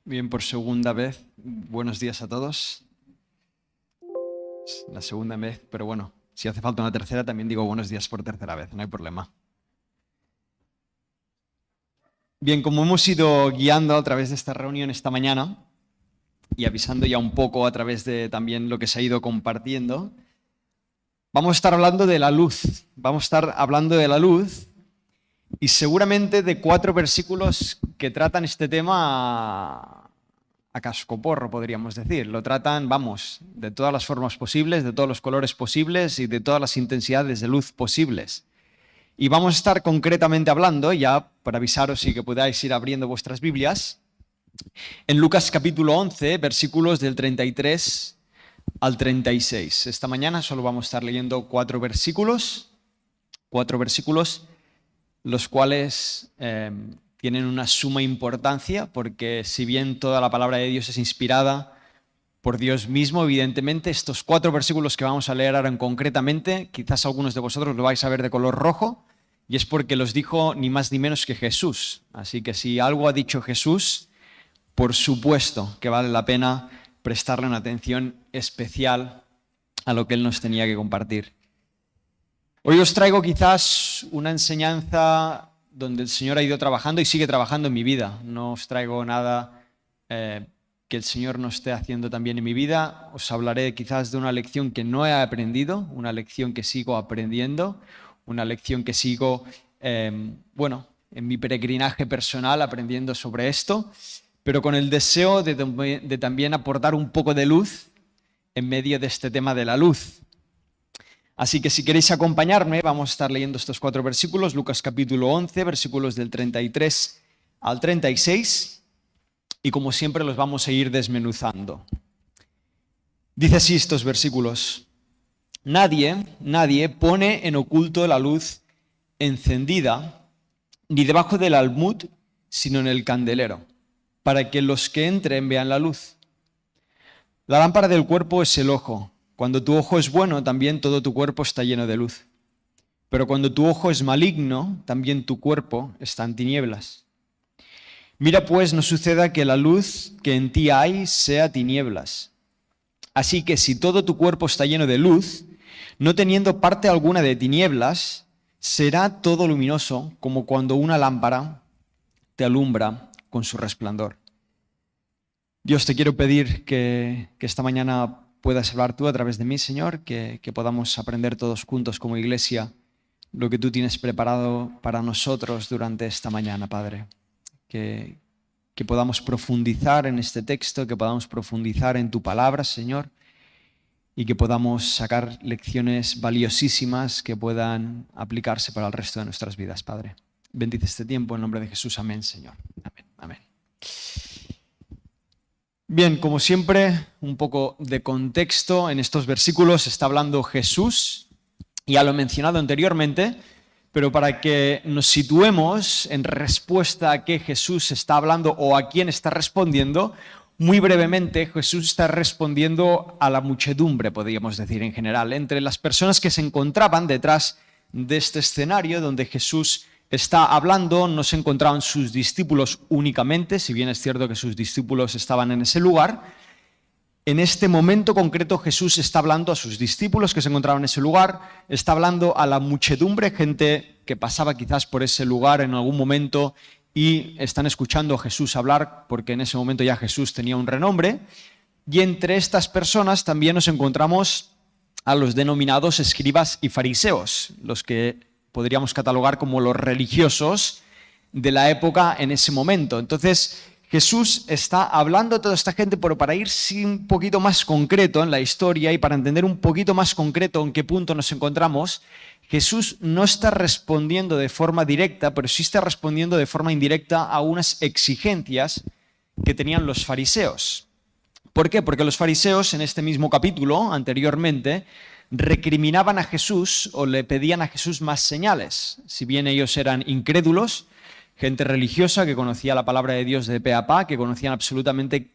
Bien, por segunda vez, buenos días a todos. Es la segunda vez, pero bueno, si hace falta una tercera, también digo buenos días por tercera vez, no hay problema. Bien, como hemos ido guiando a través de esta reunión esta mañana y avisando ya un poco a través de también lo que se ha ido compartiendo, vamos a estar hablando de la luz. Vamos a estar hablando de la luz y seguramente de 4 versículos que tratan este tema a cascoporro, podríamos decir. Lo tratan, de todas las formas posibles, de todos los colores posibles y de todas las intensidades de luz posibles. Y vamos a estar concretamente hablando, ya para avisaros y que podáis ir abriendo vuestras Biblias, en Lucas capítulo 11, versículos del 33 al 36. Esta mañana solo vamos a estar leyendo 4 versículos, los cuales tienen una suma importancia, porque si bien toda la palabra de Dios es inspirada por Dios mismo, evidentemente estos 4 versículos que vamos a leer ahora concretamente, quizás algunos de vosotros lo vais a ver de color rojo, y es porque los dijo ni más ni menos que Jesús. Así que si algo ha dicho Jesús, por supuesto que vale la pena prestarle una atención especial a lo que Él nos tenía que compartir. Hoy os traigo quizás una enseñanza donde el Señor ha ido trabajando y sigue trabajando en mi vida. No os traigo nada que el Señor no esté haciendo también en mi vida. Os hablaré quizás de una lección que no he aprendido, una lección que sigo aprendiendo, una lección que sigo, en mi peregrinaje personal aprendiendo sobre esto, pero con el deseo de también aportar un poco de luz en medio de este tema de la luz. Así que si queréis acompañarme, vamos a estar leyendo estos 4 versículos, Lucas capítulo 11, versículos del 33 al 36, y como siempre los vamos a ir desmenuzando. Dice así estos versículos: Nadie pone en oculto la luz encendida, ni debajo del almud, sino en el candelero, para que los que entren vean la luz. La lámpara del cuerpo es el ojo. Cuando tu ojo es bueno, también todo tu cuerpo está lleno de luz. Pero cuando tu ojo es maligno, también tu cuerpo está en tinieblas. Mira pues, no suceda que la luz que en ti hay sea tinieblas. Así que si todo tu cuerpo está lleno de luz, no teniendo parte alguna de tinieblas, será todo luminoso, como cuando una lámpara te alumbra con su resplandor. Dios, te quiero pedir que esta mañana puedas hablar tú a través de mí, Señor, que podamos aprender todos juntos como iglesia lo que tú tienes preparado para nosotros durante esta mañana, Padre. Que podamos profundizar en este texto, que podamos profundizar en tu palabra, Señor, y que podamos sacar lecciones valiosísimas que puedan aplicarse para el resto de nuestras vidas, Padre. Bendice este tiempo en nombre de Jesús. Amén, Señor. Amén. Amén. Bien, como siempre, un poco de contexto. En estos versículos está hablando Jesús, ya lo he mencionado anteriormente, pero para que nos situemos en respuesta a qué Jesús está hablando o a quién está respondiendo, muy brevemente Jesús está respondiendo a la muchedumbre, podríamos decir en general, entre las personas que se encontraban detrás de este escenario donde Jesús está hablando. No se encontraban sus discípulos únicamente, si bien es cierto que sus discípulos estaban en ese lugar. En este momento concreto Jesús está hablando a sus discípulos que se encontraban en ese lugar, está hablando a la muchedumbre, gente que pasaba quizás por ese lugar en algún momento y están escuchando a Jesús hablar, porque en ese momento ya Jesús tenía un renombre. Y entre estas personas también nos encontramos a los denominados escribas y fariseos, los que podríamos catalogar como los religiosos de la época en ese momento. Entonces, Jesús está hablando a toda esta gente, pero para ir un poquito más concreto en la historia y para entender un poquito más concreto en qué punto nos encontramos, Jesús no está respondiendo de forma directa, pero sí está respondiendo de forma indirecta a unas exigencias que tenían los fariseos. ¿Por qué? Porque los fariseos en este mismo capítulo, anteriormente, recriminaban a Jesús o le pedían a Jesús más señales. Si bien ellos eran incrédulos, gente religiosa que conocía la palabra de Dios de pe a pa, que conocían absolutamente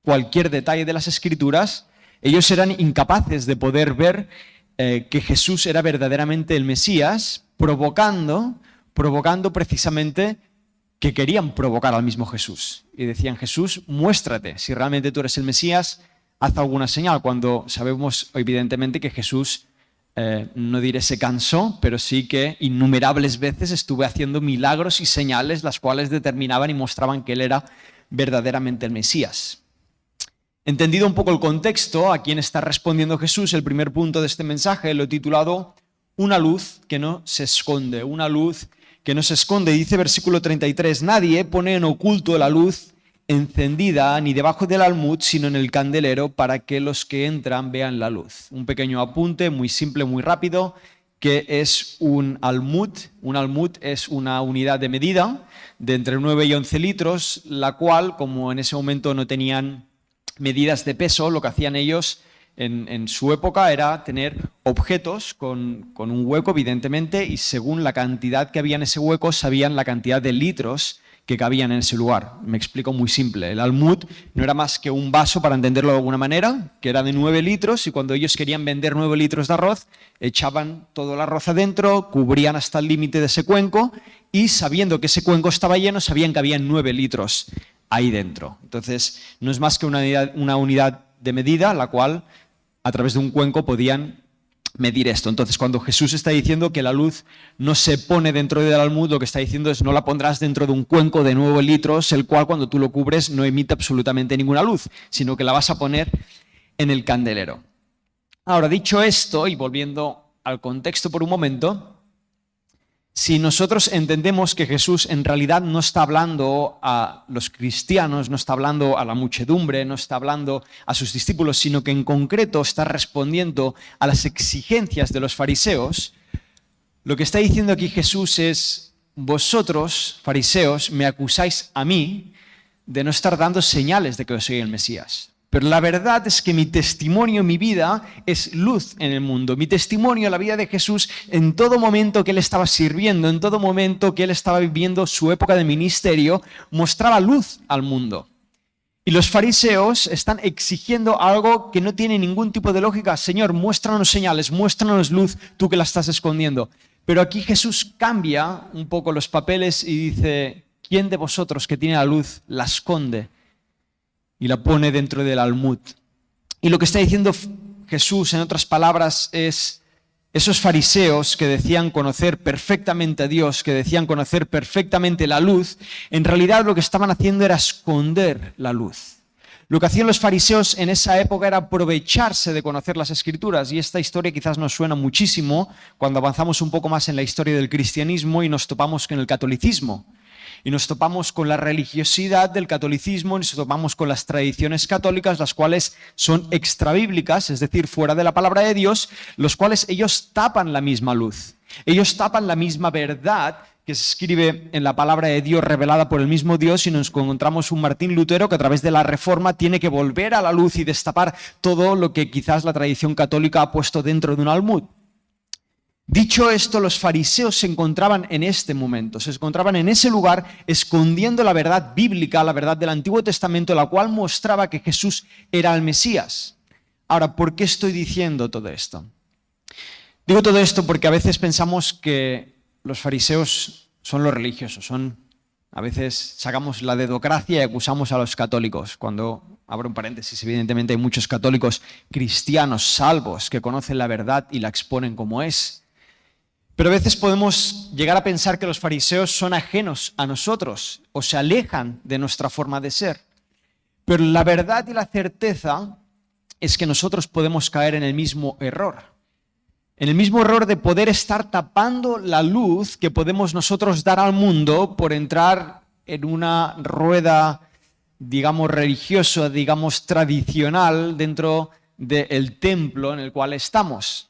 cualquier detalle de las Escrituras, ellos eran incapaces de poder ver que Jesús era verdaderamente el Mesías, provocando precisamente que querían provocar al mismo Jesús. Y decían, Jesús, muéstrate, si realmente tú eres el Mesías, haz alguna señal, cuando sabemos evidentemente que Jesús, no diré se cansó, pero sí que innumerables veces estuvo haciendo milagros y señales, las cuales determinaban y mostraban que él era verdaderamente el Mesías. Entendido un poco el contexto, a quién está respondiendo Jesús, el primer punto de este mensaje lo he titulado Una luz que no se esconde, una luz que no se esconde. Dice versículo 33, nadie pone en oculto la luz encendida ni debajo del almud, sino en el candelero, para que los que entran vean la luz. Un pequeño apunte, muy simple, muy rápido, que es un almud. Un almud es una unidad de medida de entre 9 y 11 litros, la cual, como en ese momento no tenían medidas de peso, lo que hacían ellos en su época era tener objetos con un hueco, evidentemente, y según la cantidad que había en ese hueco, sabían la cantidad de litros que cabían en ese lugar. Me explico muy simple. El almud no era más que un vaso, para entenderlo de alguna manera, que era de 9 litros, y cuando ellos querían vender 9 litros de arroz, echaban todo el arroz adentro, cubrían hasta el límite de ese cuenco, y sabiendo que ese cuenco estaba lleno, sabían que había 9 litros ahí dentro. Entonces, no es más que una unidad de medida, la cual, a través de un cuenco, podían medir esto. Entonces, cuando Jesús está diciendo que la luz no se pone dentro del almud, lo que está diciendo es no la pondrás dentro de un cuenco de 9 litros, el cual cuando tú lo cubres no emite absolutamente ninguna luz, sino que la vas a poner en el candelero. Ahora, dicho esto, y volviendo al contexto por un momento, si nosotros entendemos que Jesús en realidad no está hablando a los cristianos, no está hablando a la muchedumbre, no está hablando a sus discípulos, sino que en concreto está respondiendo a las exigencias de los fariseos, lo que está diciendo aquí Jesús es, vosotros, fariseos, me acusáis a mí de no estar dando señales de que yo soy el Mesías. Pero la verdad es que mi testimonio, mi vida, es luz en el mundo. Mi testimonio, la vida de Jesús, en todo momento que Él estaba sirviendo, en todo momento que Él estaba viviendo su época de ministerio, mostraba luz al mundo. Y los fariseos están exigiendo algo que no tiene ningún tipo de lógica. Señor, muéstranos señales, muéstranos luz, tú que la estás escondiendo. Pero aquí Jesús cambia un poco los papeles y dice, ¿quién de vosotros que tiene la luz la esconde y la pone dentro del almud? Y lo que está diciendo Jesús, en otras palabras, es esos fariseos que decían conocer perfectamente a Dios, que decían conocer perfectamente la luz, en realidad lo que estaban haciendo era esconder la luz. Lo que hacían los fariseos en esa época era aprovecharse de conocer las Escrituras, y esta historia quizás nos suena muchísimo cuando avanzamos un poco más en la historia del cristianismo y nos topamos con el catolicismo. Y nos topamos con la religiosidad del catolicismo, nos topamos con las tradiciones católicas, las cuales son extrabíblicas, es decir, fuera de la palabra de Dios, los cuales ellos tapan la misma luz. Ellos tapan la misma verdad que se escribe en la palabra de Dios revelada por el mismo Dios, y nos encontramos un Martín Lutero que a través de la Reforma tiene que volver a la luz y destapar todo lo que quizás la tradición católica ha puesto dentro de un almud. Dicho esto, los fariseos se encontraban en este momento, se encontraban en ese lugar escondiendo la verdad bíblica, la verdad del Antiguo Testamento, la cual mostraba que Jesús era el Mesías. Ahora, ¿por qué estoy diciendo todo esto? Digo todo esto porque a veces pensamos que los fariseos son los religiosos, a veces sacamos la dedocracia y acusamos a los católicos, cuando, abro un paréntesis, evidentemente hay muchos católicos cristianos salvos que conocen la verdad y la exponen como es. Pero a veces podemos llegar a pensar que los fariseos son ajenos a nosotros o se alejan de nuestra forma de ser. Pero la verdad y la certeza es que nosotros podemos caer en el mismo error. En el mismo error de poder estar tapando la luz que podemos nosotros dar al mundo por entrar en una rueda, digamos, religiosa, digamos, tradicional dentro del templo en el cual estamos.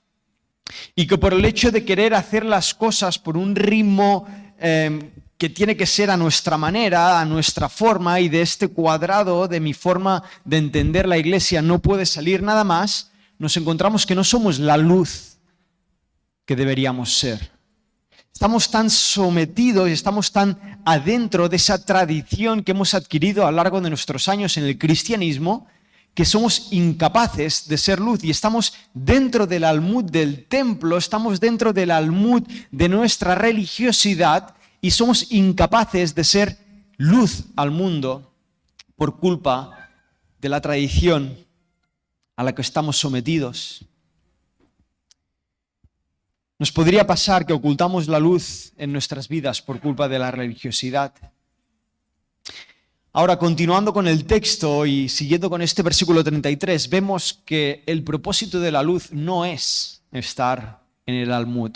Y que por el hecho de querer hacer las cosas por un ritmo que tiene que ser a nuestra manera, a nuestra forma, y de este cuadrado de mi forma de entender la iglesia no puede salir nada más, nos encontramos que no somos la luz que deberíamos ser. Estamos tan sometidos y estamos tan adentro de esa tradición que hemos adquirido a lo largo de nuestros años en el cristianismo, que somos incapaces de ser luz, y estamos dentro del almud del templo, estamos dentro del almud de nuestra religiosidad y somos incapaces de ser luz al mundo por culpa de la tradición a la que estamos sometidos. Nos podría pasar que ocultamos la luz en nuestras vidas por culpa de la religiosidad. Ahora, continuando con el texto y siguiendo con este versículo 33, vemos que el propósito de la luz no es estar en el almud,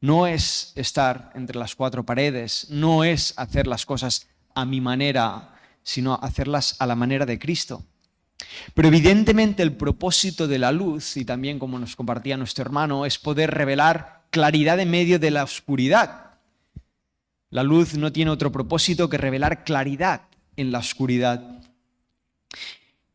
no es estar entre las cuatro paredes, no es hacer las cosas a mi manera, sino hacerlas a la manera de Cristo. Pero evidentemente el propósito de la luz, y también como nos compartía nuestro hermano, es poder revelar claridad en medio de la oscuridad. La luz no tiene otro propósito que revelar claridad en la oscuridad.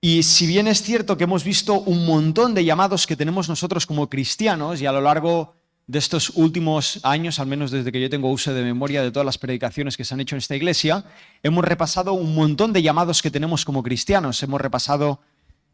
Y si bien es cierto que hemos visto un montón de llamados que tenemos nosotros como cristianos, y a lo largo de estos últimos años, al menos desde que yo tengo uso de memoria de todas las predicaciones que se han hecho en esta iglesia, hemos repasado un montón de llamados que tenemos como cristianos. Hemos repasado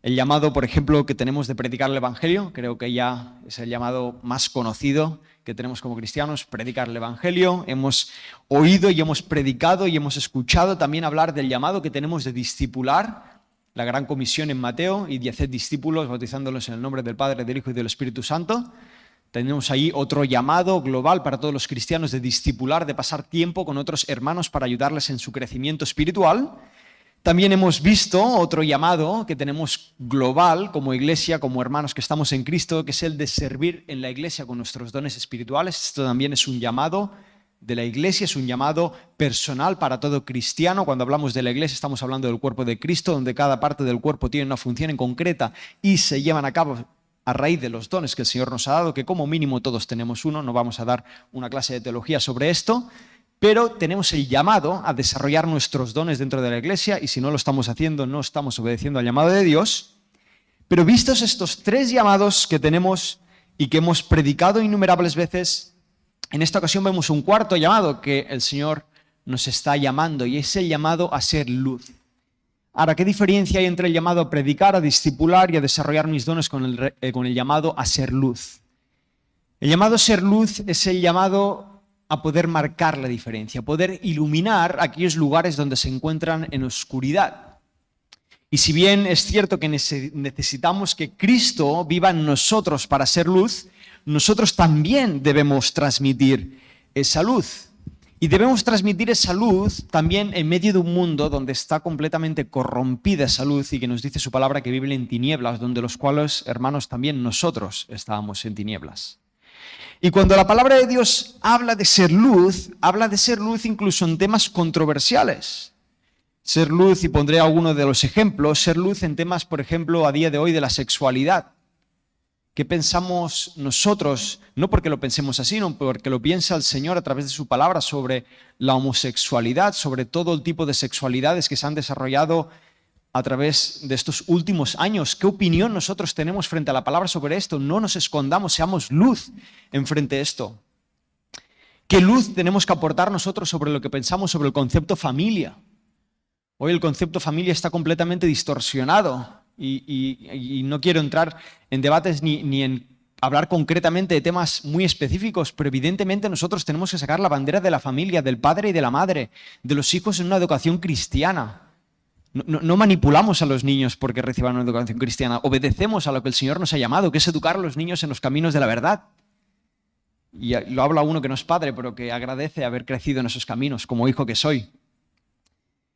el llamado, por ejemplo, que tenemos de predicar el Evangelio. Creo que ya es el llamado más conocido que tenemos como cristianos, predicar el Evangelio. Hemos oído y hemos predicado y hemos escuchado también hablar del llamado que tenemos de discipular, la gran comisión en Mateo, y de hacer discípulos, bautizándolos en el nombre del Padre, del Hijo y del Espíritu Santo. Tenemos ahí otro llamado global para todos los cristianos de discipular, de pasar tiempo con otros hermanos para ayudarles en su crecimiento espiritual. También hemos visto otro llamado que tenemos global como iglesia, como hermanos que estamos en Cristo, que es el de servir en la iglesia con nuestros dones espirituales. Esto también es un llamado de la iglesia, es un llamado personal para todo cristiano. Cuando hablamos de la iglesia estamos hablando del cuerpo de Cristo, donde cada parte del cuerpo tiene una función en concreta y se llevan a cabo a raíz de los dones que el Señor nos ha dado, que como mínimo todos tenemos uno. No vamos a dar una clase de teología sobre esto, pero tenemos el llamado a desarrollar nuestros dones dentro de la iglesia, y si no lo estamos haciendo, no estamos obedeciendo al llamado de Dios. Pero vistos estos tres llamados que tenemos y que hemos predicado innumerables veces, en esta ocasión vemos un cuarto llamado que el Señor nos está llamando, y es el llamado a ser luz. Ahora, ¿qué diferencia hay entre el llamado a predicar, a discipular y a desarrollar mis dones con el llamado a ser luz? El llamado a ser luz es el llamado a poder marcar la diferencia, a poder iluminar aquellos lugares donde se encuentran en oscuridad. Y si bien es cierto que necesitamos que Cristo viva en nosotros para ser luz, nosotros también debemos transmitir esa luz. Y debemos transmitir esa luz también en medio de un mundo donde está completamente corrompida esa luz, y que nos dice su palabra que vive en tinieblas, donde los cuales, hermanos, también nosotros estábamos en tinieblas. Y cuando la palabra de Dios habla de ser luz incluso en temas controversiales. Ser luz, y pondré algunos de los ejemplos, ser luz en temas, por ejemplo, a día de hoy de la sexualidad. ¿Qué pensamos nosotros? No porque lo pensemos así, sino porque lo piensa el Señor a través de su palabra sobre la homosexualidad, sobre todo el tipo de sexualidades que se han desarrollado a través de estos últimos años. ¿Qué opinión nosotros tenemos frente a la palabra sobre esto? No nos escondamos, seamos luz en frente a esto. ¿Qué luz tenemos que aportar nosotros sobre lo que pensamos sobre el concepto familia? Hoy el concepto familia está completamente distorsionado. Y no quiero entrar en debates ni en hablar concretamente de temas muy específicos, pero evidentemente nosotros tenemos que sacar la bandera de la familia, del padre y de la madre, de los hijos en una educación cristiana. No manipulamos a los niños porque reciban una educación cristiana, obedecemos a lo que el Señor nos ha llamado, que es educar a los niños en los caminos de la verdad. Y lo habla uno que no es padre, pero que agradece haber crecido en esos caminos, como hijo que soy.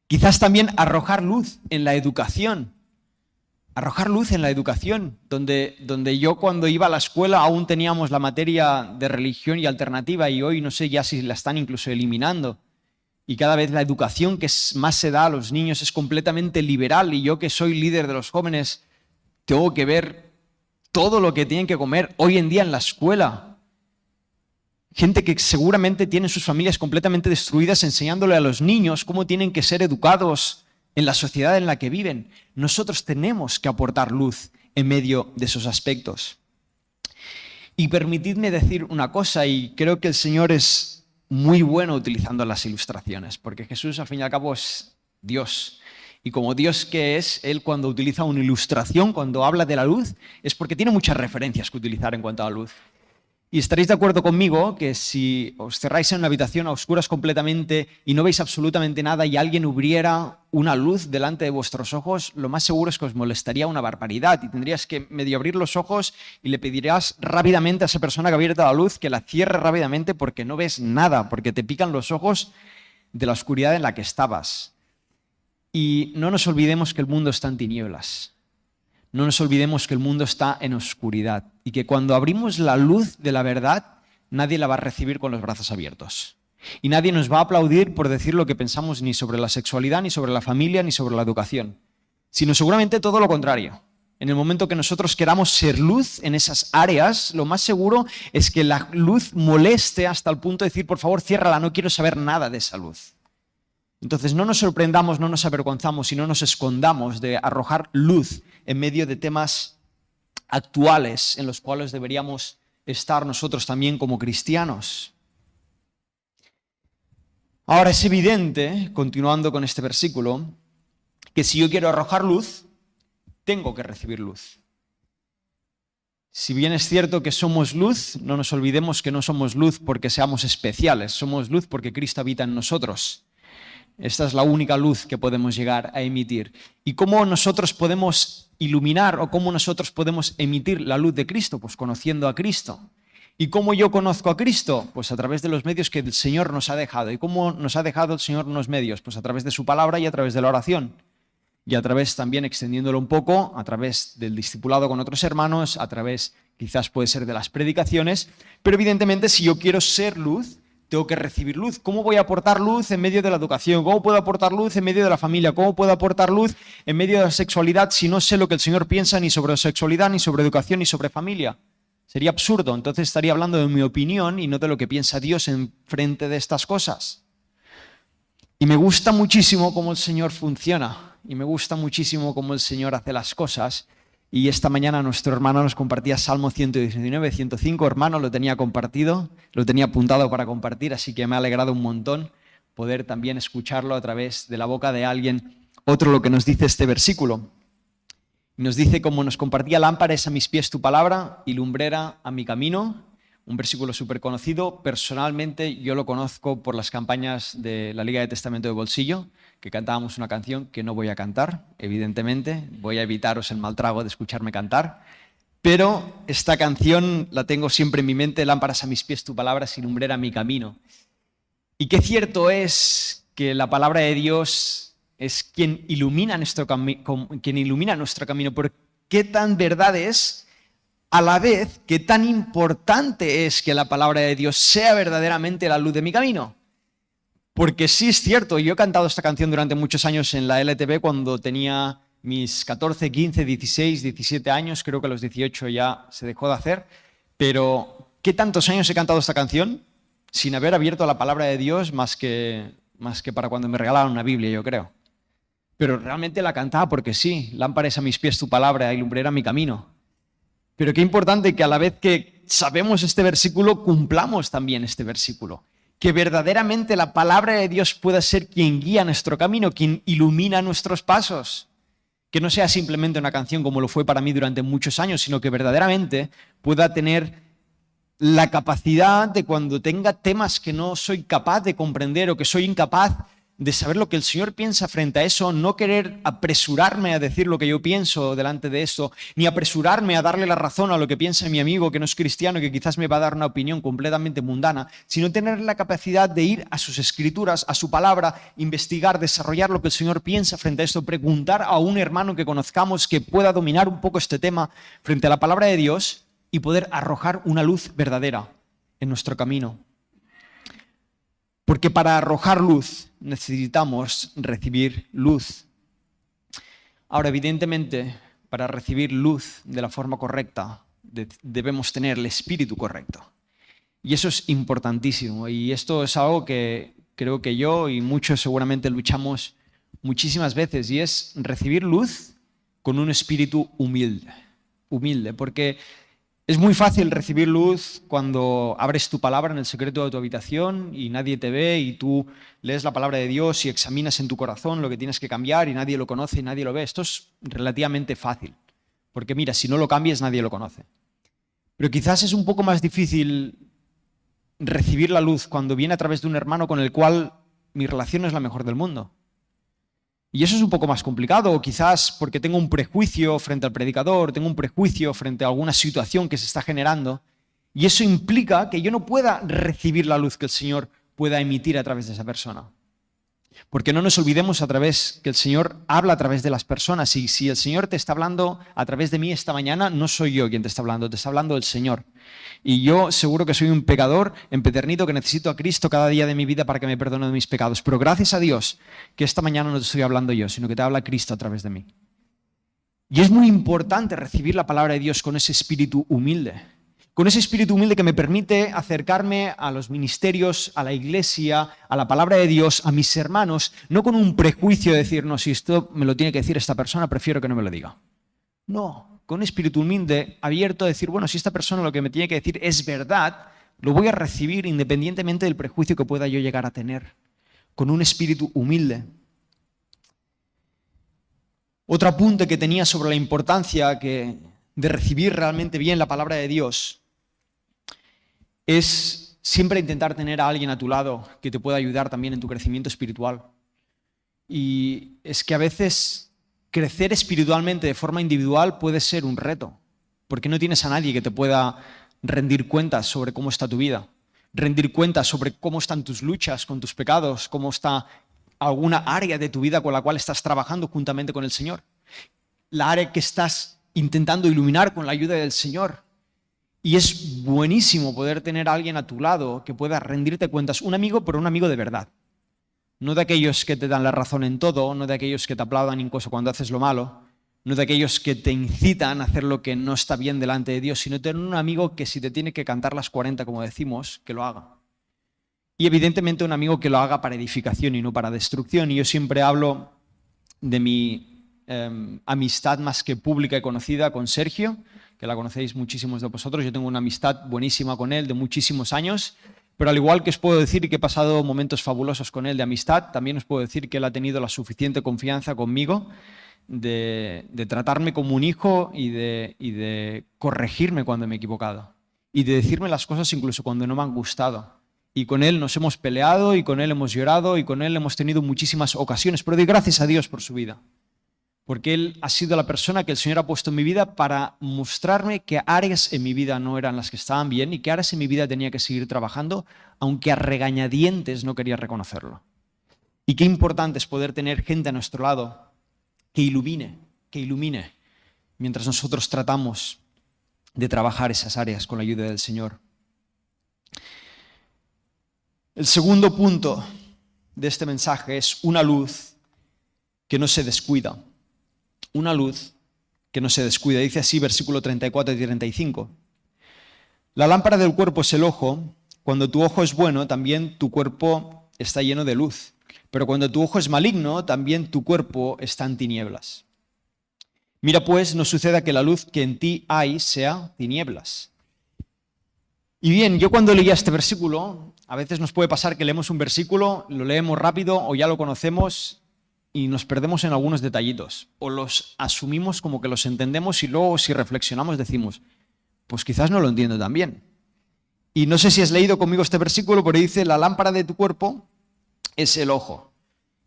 Quizás también arrojar luz en la educación. Arrojar luz en la educación, donde yo cuando iba a la escuela aún teníamos la materia de religión y alternativa, y hoy no sé ya si la están incluso eliminando. Y cada vez la educación que más se da a los niños es completamente liberal, y yo que soy líder de los jóvenes tengo que ver todo lo que tienen que comer hoy en día en la escuela. Gente que seguramente tiene sus familias completamente destruidas enseñándole a los niños cómo tienen que ser educados en la sociedad en la que viven. Nosotros tenemos que aportar luz en medio de esos aspectos. Y permitidme decir una cosa, y creo que el Señor es muy bueno utilizando las ilustraciones, porque Jesús al fin y al cabo es Dios. Y como Dios que es, Él cuando utiliza una ilustración, cuando habla de la luz, es porque tiene muchas referencias que utilizar en cuanto a la luz. Y estaréis de acuerdo conmigo que si os cerráis en una habitación a oscuras completamente y no veis absolutamente nada y alguien hubiera una luz delante de vuestros ojos, lo más seguro es que os molestaría una barbaridad y tendrías que medio abrir los ojos y le pedirás rápidamente a esa persona que ha abierto la luz que la cierre rápidamente porque no ves nada, porque te pican los ojos de la oscuridad en la que estabas. Y no nos olvidemos que el mundo está en tinieblas. No nos olvidemos que el mundo está en oscuridad y que cuando abrimos la luz de la verdad, nadie la va a recibir con los brazos abiertos. Y nadie nos va a aplaudir por decir lo que pensamos ni sobre la sexualidad, ni sobre la familia, ni sobre la educación, sino seguramente todo lo contrario. En el momento que nosotros queramos ser luz en esas áreas, lo más seguro es que la luz moleste hasta el punto de decir, por favor, ciérrala, no quiero saber nada de esa luz. Entonces no nos sorprendamos, no nos avergonzamos y no nos escondamos de arrojar luz en medio de temas actuales en los cuales deberíamos estar nosotros también como cristianos. Ahora es evidente, continuando con este versículo, que si yo quiero arrojar luz, tengo que recibir luz. Si bien es cierto que somos luz, no nos olvidemos que no somos luz porque seamos especiales, somos luz porque Cristo habita en nosotros. Esta es la única luz que podemos llegar a emitir. ¿Y cómo nosotros podemos iluminar o cómo nosotros podemos emitir la luz de Cristo? Pues conociendo a Cristo. ¿Y cómo yo conozco a Cristo? Pues a través de los medios que el Señor nos ha dejado. ¿Y cómo nos ha dejado el Señor unos medios? Pues a través de su palabra y a través de la oración. Y a través también, extendiéndolo un poco, a través del discipulado con otros hermanos, a través quizás puede ser de las predicaciones, pero evidentemente si yo quiero ser luz, tengo que recibir luz. ¿Cómo voy a aportar luz en medio de la educación? ¿Cómo puedo aportar luz en medio de la familia? ¿Cómo puedo aportar luz en medio de la sexualidad si no sé lo que el Señor piensa ni sobre sexualidad, ni sobre educación, ni sobre familia? Sería absurdo. Entonces estaría hablando de mi opinión y no de lo que piensa Dios en frente de estas cosas. Y me gusta muchísimo cómo el Señor funciona. Y me gusta muchísimo cómo el Señor hace las cosas. Y esta mañana nuestro hermano nos compartía Salmo 119, 105. Hermano, lo tenía compartido, lo tenía apuntado para compartir, así que me ha alegrado un montón poder también escucharlo a través de la boca de alguien. Otro lo que nos dice este versículo. Nos dice, como nos compartía, lámpara es a mis pies tu palabra y lumbrera a mi camino. Un versículo súper conocido. Personalmente yo lo conozco por las campañas de la Liga de Testamento de Bolsillo, que cantábamos una canción que no voy a cantar, evidentemente. Voy a evitaros el mal trago de escucharme cantar. Pero esta canción la tengo siempre en mi mente, lámparas a mis pies tu palabra y lumbrera a mi camino. Y qué cierto es que la palabra de Dios es quien ilumina nuestro camino. Pero qué tan verdad es, a la vez, qué tan importante es que la palabra de Dios sea verdaderamente la luz de mi camino. Porque sí es cierto, yo he cantado esta canción durante muchos años en la LTV cuando tenía mis 14, 15, 16, 17 años, creo que a los 18 ya se dejó de hacer, pero ¿qué tantos años he cantado esta canción sin haber abierto la palabra de Dios más que para cuando me regalaron una Biblia, yo creo? Pero realmente la cantaba porque sí, lámpara es a mis pies tu palabra y lumbrera mi camino. Pero qué importante que a la vez que sabemos este versículo, cumplamos también este versículo. Que verdaderamente la palabra de Dios pueda ser quien guía nuestro camino, quien ilumina nuestros pasos. Que no sea simplemente una canción como lo fue para mí durante muchos años, sino que verdaderamente pueda tener la capacidad de, cuando tenga temas que no soy capaz de comprender o que soy incapaz de saber lo que el Señor piensa frente a eso, no querer apresurarme a decir lo que yo pienso delante de esto, ni apresurarme a darle la razón a lo que piensa mi amigo que no es cristiano y que quizás me va a dar una opinión completamente mundana, sino tener la capacidad de ir a sus escrituras, a su palabra, investigar, desarrollar lo que el Señor piensa frente a esto, preguntar a un hermano que conozcamos que pueda dominar un poco este tema frente a la palabra de Dios y poder arrojar una luz verdadera en nuestro camino. Porque para arrojar luz necesitamos recibir luz. Ahora, evidentemente, para recibir luz de la forma correcta, debemos tener el espíritu correcto. Y eso es importantísimo. Y esto es algo que creo que yo y muchos seguramente luchamos muchísimas veces. Y es recibir luz con un espíritu humilde. Humilde, porque es muy fácil recibir luz cuando abres tu palabra en el secreto de tu habitación y nadie te ve y tú lees la palabra de Dios y examinas en tu corazón lo que tienes que cambiar y nadie lo conoce y nadie lo ve. Esto es relativamente fácil, porque mira, si no lo cambias nadie lo conoce. Pero quizás es un poco más difícil recibir la luz cuando viene a través de un hermano con el cual mi relación no es la mejor del mundo. Y eso es un poco más complicado, o quizás porque tengo un prejuicio frente al predicador, tengo un prejuicio frente a alguna situación que se está generando, y eso implica que yo no pueda recibir la luz que el Señor pueda emitir a través de esa persona. Porque no nos olvidemos que el Señor habla a través de las personas, y si el Señor te está hablando a través de mí esta mañana, no soy yo quien te está hablando el Señor. Y yo seguro que soy un pecador empedernido que necesito a Cristo cada día de mi vida para que me perdone de mis pecados. Pero gracias a Dios que esta mañana no te estoy hablando yo, sino que te habla Cristo a través de mí. Y es muy importante recibir la palabra de Dios con ese espíritu humilde. Con ese espíritu humilde que me permite acercarme a los ministerios, a la iglesia, a la palabra de Dios, a mis hermanos, no con un prejuicio de decir, no, si esto me lo tiene que decir esta persona, prefiero que no me lo diga. No, con un espíritu humilde, abierto a decir, bueno, si esta persona lo que me tiene que decir es verdad, lo voy a recibir independientemente del prejuicio que pueda yo llegar a tener. Con un espíritu humilde. Otro apunte que tenía sobre la importancia de recibir realmente bien la palabra de Dios es siempre intentar tener a alguien a tu lado que te pueda ayudar también en tu crecimiento espiritual. Y es que a veces crecer espiritualmente de forma individual puede ser un reto, porque no tienes a nadie que te pueda rendir cuentas sobre cómo está tu vida, rendir cuentas sobre cómo están tus luchas con tus pecados, cómo está alguna área de tu vida con la cual estás trabajando juntamente con el Señor, la área que estás intentando iluminar con la ayuda del Señor. Y es buenísimo poder tener a alguien a tu lado que pueda rendirte cuentas, un amigo, pero un amigo de verdad. No de aquellos que te dan la razón en todo, no de aquellos que te aplaudan incluso cuando haces lo malo, no de aquellos que te incitan a hacer lo que no está bien delante de Dios, sino tener un amigo que si te tiene que cantar las 40, como decimos, que lo haga. Y evidentemente un amigo que lo haga para edificación y no para destrucción. Y yo siempre hablo de mi amistad más que pública y conocida con Sergio, que la conocéis muchísimos de vosotros. Yo tengo una amistad buenísima con él de muchísimos años, pero al igual que os puedo decir que he pasado momentos fabulosos con él de amistad, también os puedo decir que él ha tenido la suficiente confianza conmigo de tratarme como un hijo y de corregirme cuando me he equivocado y de decirme las cosas incluso cuando no me han gustado. Y con él nos hemos peleado y con él hemos llorado y con él hemos tenido muchísimas ocasiones, pero doy gracias a Dios por su vida. Porque él ha sido la persona que el Señor ha puesto en mi vida para mostrarme que áreas en mi vida no eran las que estaban bien y que áreas en mi vida tenía que seguir trabajando, aunque a regañadientes no quería reconocerlo. Y qué importante es poder tener gente a nuestro lado que ilumine, mientras nosotros tratamos de trabajar esas áreas con la ayuda del Señor. El segundo punto de este mensaje es una luz que no se descuida. Una luz que no se descuida. Dice así, versículo 34 y 35. La lámpara del cuerpo es el ojo. Cuando tu ojo es bueno, también tu cuerpo está lleno de luz. Pero cuando tu ojo es maligno, también tu cuerpo está en tinieblas. Mira pues, no suceda que la luz que en ti hay sea tinieblas. Y bien, yo cuando leía este versículo, a veces nos puede pasar que leemos un versículo, lo leemos rápido o ya lo conocemos y nos perdemos en algunos detallitos. O los asumimos como que los entendemos y luego si reflexionamos decimos, pues quizás no lo entiendo tan bien. Y no sé si has leído conmigo este versículo, pero dice, la lámpara de tu cuerpo es el ojo.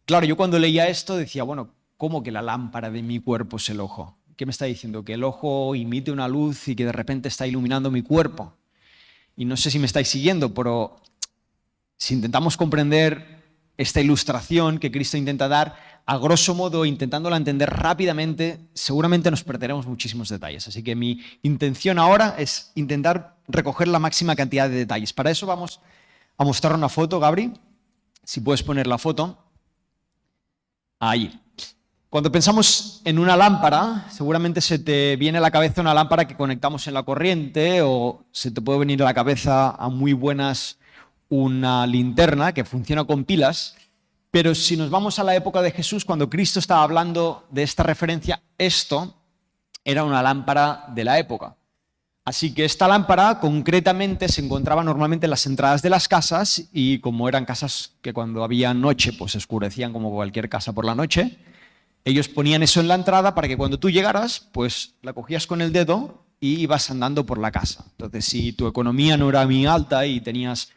Claro, yo cuando leía esto decía, bueno, ¿cómo que la lámpara de mi cuerpo es el ojo? ¿Qué me está diciendo? ¿Que el ojo emite una luz y que de repente está iluminando mi cuerpo? Y no sé si me estáis siguiendo, pero si intentamos comprender esta ilustración que Cristo intenta dar, a grosso modo, intentándola entender rápidamente, seguramente nos perderemos muchísimos detalles. Así que mi intención ahora es intentar recoger la máxima cantidad de detalles. Para eso vamos a mostrar una foto, Gabri. Si puedes poner la foto. Ahí. Cuando pensamos en una lámpara, seguramente se te viene a la cabeza una lámpara que conectamos en la corriente o se te puede venir a la cabeza a muy buenas una linterna que funciona con pilas. Pero si nos vamos a la época de Jesús, cuando Cristo estaba hablando de esta referencia, esto era una lámpara de la época. Así que esta lámpara concretamente se encontraba normalmente en las entradas de las casas y como eran casas que cuando había noche pues se oscurecían como cualquier casa por la noche, ellos ponían eso en la entrada para que cuando tú llegaras pues la cogías con el dedo y ibas andando por la casa. Entonces, si tu economía no era muy alta y tenías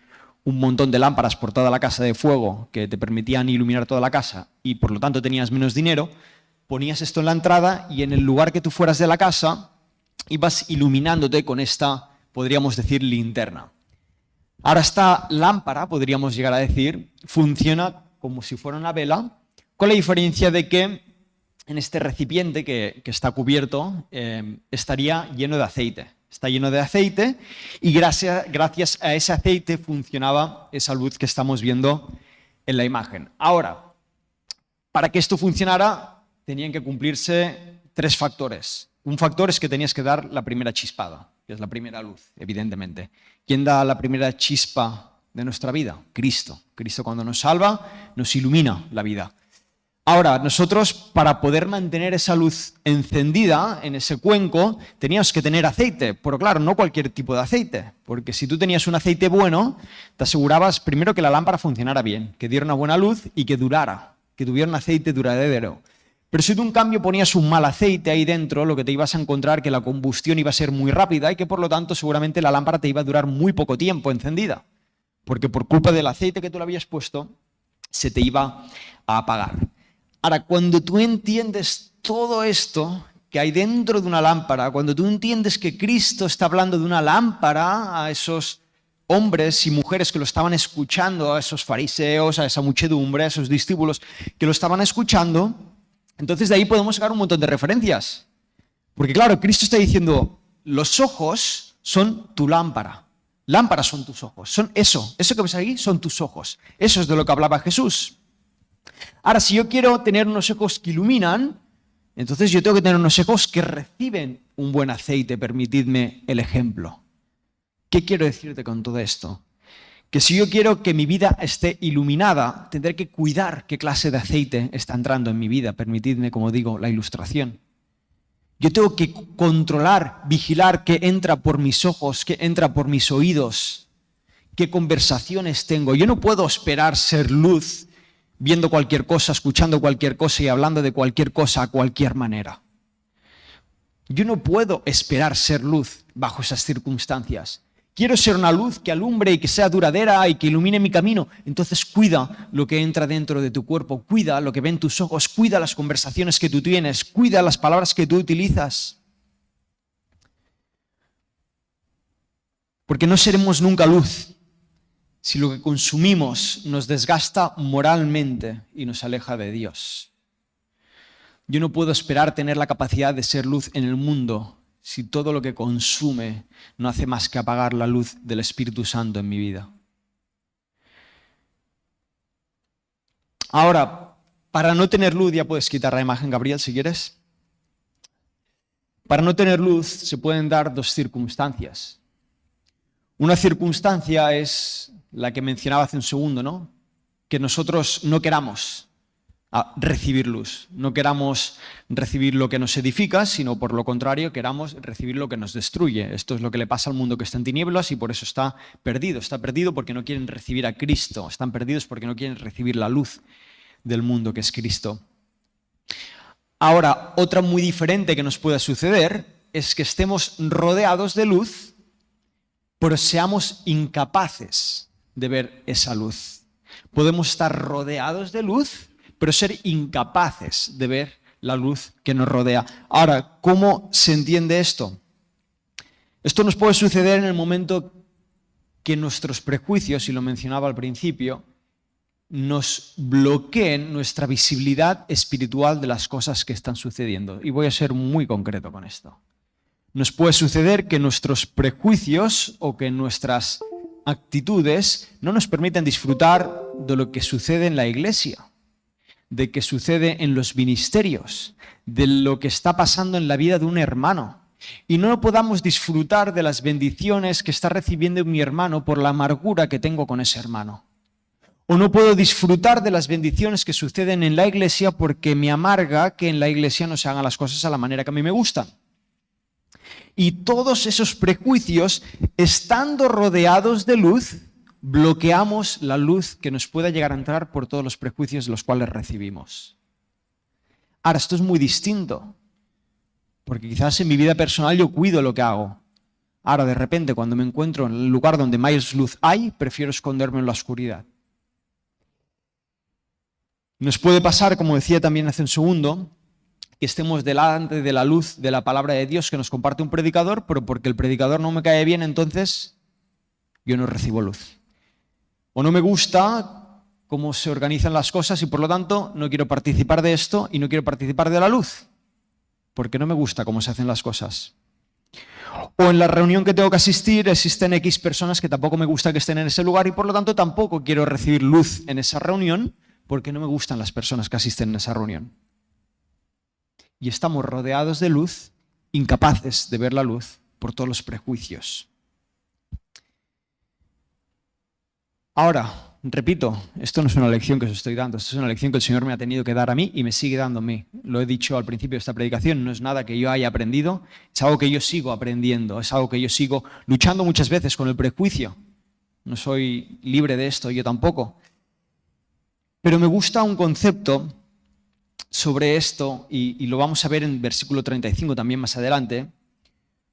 un montón de lámparas por toda la casa de fuego que te permitían iluminar toda la casa y por lo tanto tenías menos dinero, ponías esto en la entrada y en el lugar que tú fueras de la casa ibas iluminándote con esta, podríamos decir, linterna. Ahora esta lámpara, podríamos llegar a decir, funciona como si fuera una vela, con la diferencia de que en este recipiente que está cubierto estaría lleno de aceite. Está lleno de aceite y gracias a ese aceite funcionaba esa luz que estamos viendo en la imagen. Ahora, para que esto funcionara, tenían que cumplirse 3 factores. Un factor es que tenías que dar la primera chispada, que es la primera luz, evidentemente. ¿Quién da la primera chispa de nuestra vida? Cristo. Cristo, cuando nos salva, nos ilumina la vida. Ahora, nosotros, para poder mantener esa luz encendida en ese cuenco, teníamos que tener aceite, pero claro, no cualquier tipo de aceite, porque si tú tenías un aceite bueno, te asegurabas primero que la lámpara funcionara bien, que diera una buena luz y que durara, que tuviera un aceite duradero. Pero si tú, en cambio, ponías un mal aceite ahí dentro, lo que te ibas a encontrar que la combustión iba a ser muy rápida y que, por lo tanto, seguramente la lámpara te iba a durar muy poco tiempo encendida, porque por culpa del aceite que tú le habías puesto, se te iba a apagar. Ahora, cuando tú entiendes todo esto que hay dentro de una lámpara, cuando tú entiendes que Cristo está hablando de una lámpara a esos hombres y mujeres que lo estaban escuchando, a esos fariseos, a esa muchedumbre, a esos discípulos que lo estaban escuchando, entonces de ahí podemos sacar un montón de referencias. Porque claro, Cristo está diciendo, los ojos son tu lámpara. Lámparas son tus ojos. Son eso que ves ahí son tus ojos. Eso es de lo que hablaba Jesús. Ahora, si yo quiero tener unos ojos que iluminan, entonces yo tengo que tener unos ojos que reciben un buen aceite, permitidme el ejemplo. ¿Qué quiero decirte con todo esto? Que si yo quiero que mi vida esté iluminada, tendré que cuidar qué clase de aceite está entrando en mi vida, permitidme, como digo, la ilustración. Yo tengo que controlar, vigilar qué entra por mis ojos, qué entra por mis oídos, qué conversaciones tengo. Yo no puedo esperar ser luz viendo cualquier cosa, escuchando cualquier cosa y hablando de cualquier cosa a cualquier manera. Yo no puedo esperar ser luz bajo esas circunstancias. Quiero ser una luz que alumbre y que sea duradera y que ilumine mi camino. Entonces cuida lo que entra dentro de tu cuerpo, cuida lo que ven tus ojos, cuida las conversaciones que tú tienes, cuida las palabras que tú utilizas. Porque no seremos nunca luz si lo que consumimos nos desgasta moralmente y nos aleja de Dios. Yo no puedo esperar tener la capacidad de ser luz en el mundo si todo lo que consume no hace más que apagar la luz del Espíritu Santo en mi vida. Ahora, para no tener luz, ya puedes quitar la imagen, Gabriel, si quieres. Para no tener luz se pueden dar 2 circunstancias. Una circunstancia es la que mencionaba hace un segundo, ¿no? Que nosotros no queramos recibir luz, no queramos recibir lo que nos edifica, sino por lo contrario queramos recibir lo que nos destruye. Esto es lo que le pasa al mundo que está en tinieblas y por eso está perdido porque no quieren recibir a Cristo, están perdidos porque no quieren recibir la luz del mundo que es Cristo. Ahora, otra muy diferente que nos pueda suceder es que estemos rodeados de luz, pero seamos incapaces de ver esa luz. Podemos estar rodeados de luz, pero ser incapaces de ver la luz que nos rodea. Ahora, ¿cómo se entiende esto? Esto nos puede suceder en el momento que nuestros prejuicios, y lo mencionaba al principio, nos bloqueen nuestra visibilidad espiritual de las cosas que están sucediendo. Y voy a ser muy concreto con esto. Nos puede suceder que nuestros prejuicios o que nuestras actitudes no nos permiten disfrutar de lo que sucede en la iglesia, de que sucede en los ministerios, de lo que está pasando en la vida de un hermano. Y no podamos disfrutar de las bendiciones que está recibiendo mi hermano por la amargura que tengo con ese hermano. O no puedo disfrutar de las bendiciones que suceden en la iglesia porque me amarga que en la iglesia no se hagan las cosas a la manera que a mí me gustan. Y todos esos prejuicios, estando rodeados de luz, bloqueamos la luz que nos pueda llegar a entrar por todos los prejuicios de los cuales recibimos. Ahora, esto es muy distinto. Porque quizás en mi vida personal yo cuido lo que hago. Ahora, de repente, cuando me encuentro en el lugar donde más luz hay, prefiero esconderme en la oscuridad. Nos puede pasar, como decía también hace un segundo, que estemos delante de la luz de la palabra de Dios que nos comparte un predicador, pero porque el predicador no me cae bien, entonces yo no recibo luz. O no me gusta cómo se organizan las cosas y por lo tanto no quiero participar de esto y no quiero participar de la luz, porque no me gusta cómo se hacen las cosas. O en la reunión que tengo que asistir existen X personas que tampoco me gusta que estén en ese lugar y por lo tanto tampoco quiero recibir luz en esa reunión porque no me gustan las personas que asisten en esa reunión. Y estamos rodeados de luz, incapaces de ver la luz por todos los prejuicios. Ahora, repito, esto no es una lección que os estoy dando, esto es una lección que el Señor me ha tenido que dar a mí y me sigue dando a mí. Lo he dicho al principio de esta predicación, no es nada que yo haya aprendido, es algo que yo sigo aprendiendo, es algo que yo sigo luchando muchas veces con el prejuicio. No soy libre de esto, yo tampoco. Pero me gusta un concepto sobre esto, y lo vamos a ver en versículo 35 también más adelante,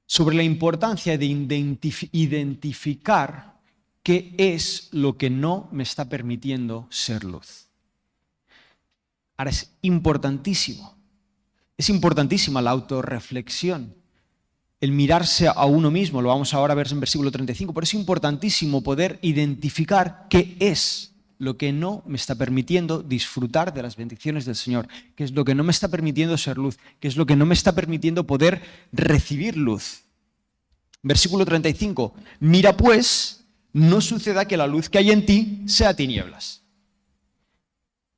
sobre la importancia de identificar qué es lo que no me está permitiendo ser luz. Ahora es importantísimo. Es importantísima la autorreflexión, el mirarse a uno mismo, lo vamos ahora a ver en versículo 35, pero es importantísimo poder identificar qué es lo que no me está permitiendo disfrutar de las bendiciones del Señor, qué es lo que no me está permitiendo ser luz, qué es lo que no me está permitiendo poder recibir luz. Versículo 35, mira pues, no suceda que la luz que hay en ti sea tinieblas.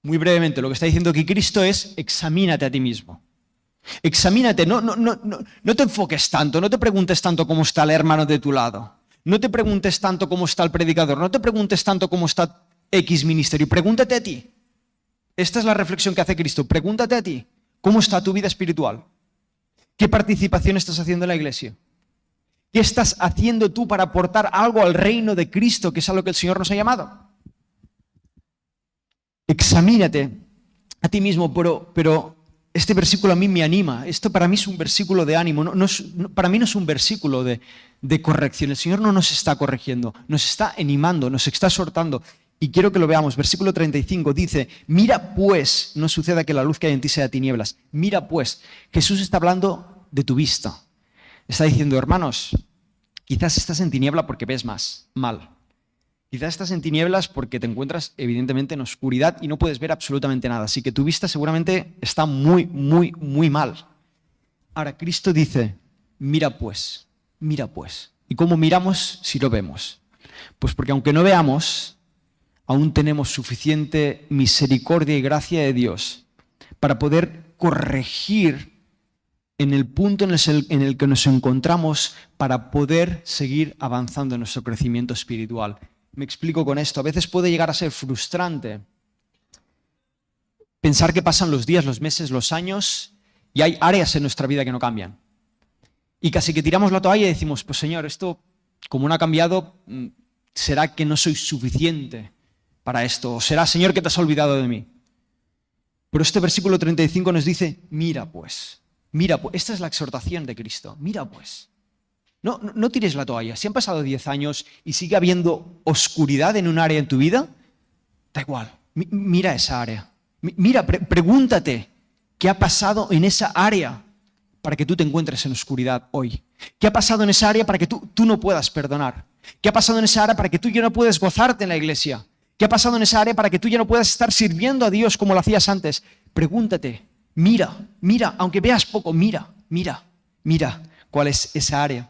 Muy brevemente, lo que está diciendo aquí Cristo es, examínate a ti mismo. Examínate, no te enfoques tanto, no te preguntes tanto cómo está el hermano de tu lado, no te preguntes tanto cómo está el predicador, no te preguntes tanto cómo está X ministerio, pregúntate a ti. Esta es la reflexión que hace Cristo, pregúntate a ti, ¿cómo está tu vida espiritual? ¿Qué participación estás haciendo en la iglesia? ¿Qué estás haciendo tú para aportar algo al reino de Cristo, que es a lo que el Señor nos ha llamado? Examínate a ti mismo, pero este versículo a mí me anima. Esto para mí es un versículo de ánimo. Para mí no es un versículo de corrección. El Señor no nos está corrigiendo, nos está animando, nos está exhortando. Y quiero que lo veamos. Versículo 35 dice, mira pues, no suceda que la luz que hay en ti sea tinieblas. Mira pues, Jesús está hablando de tu vista. Está diciendo, hermanos, quizás estás en tiniebla porque ves mal. Quizás estás en tinieblas porque te encuentras evidentemente en oscuridad y no puedes ver absolutamente nada. Así que tu vista seguramente está muy, muy, muy mal. Ahora, Cristo dice, mira pues. ¿Y cómo miramos si lo vemos? Pues porque aunque no veamos, aún tenemos suficiente misericordia y gracia de Dios para poder corregir en el punto en el que nos encontramos para poder seguir avanzando en nuestro crecimiento espiritual. Me explico con esto. A veces puede llegar a ser frustrante pensar que pasan los días, los meses, los años y hay áreas en nuestra vida que no cambian. Y casi que tiramos la toalla y decimos, pues Señor, esto como no ha cambiado, ¿será que no soy suficiente para esto? ¿O será, Señor, que te has olvidado de mí? Pero este versículo 35 nos dice, mira pues, esta es la exhortación de Cristo, mira pues. No tires la toalla. Si han pasado 10 años y sigue habiendo oscuridad en un área en tu vida, da igual, mira esa área. Mira, pregúntate qué ha pasado en esa área para que tú te encuentres en oscuridad hoy. ¿Qué ha pasado en esa área para que tú no puedas perdonar? ¿Qué ha pasado en esa área para que tú ya no puedas gozarte en la iglesia? ¿Qué ha pasado en esa área para que tú ya no puedas estar sirviendo a Dios como lo hacías antes? Pregúntate, mira, aunque veas poco, mira cuál es esa área.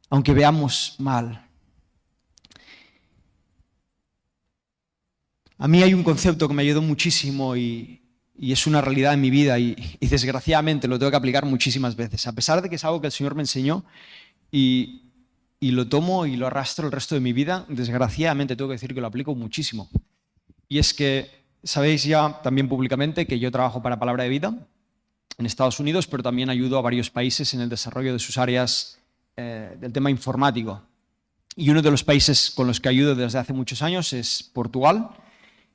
Aunque veamos mal. A mí hay un concepto que me ayudó muchísimo y es una realidad en mi vida y desgraciadamente lo tengo que aplicar muchísimas veces. A pesar de que es algo que el Señor me enseñó y lo tomo y lo arrastro el resto de mi vida, desgraciadamente tengo que decir que lo aplico muchísimo. Y es que sabéis ya también públicamente que yo trabajo para Palabra de Vida en Estados Unidos, pero también ayudo a varios países en el desarrollo de sus áreas del tema informático. Y uno de los países con los que ayudo desde hace muchos años es Portugal.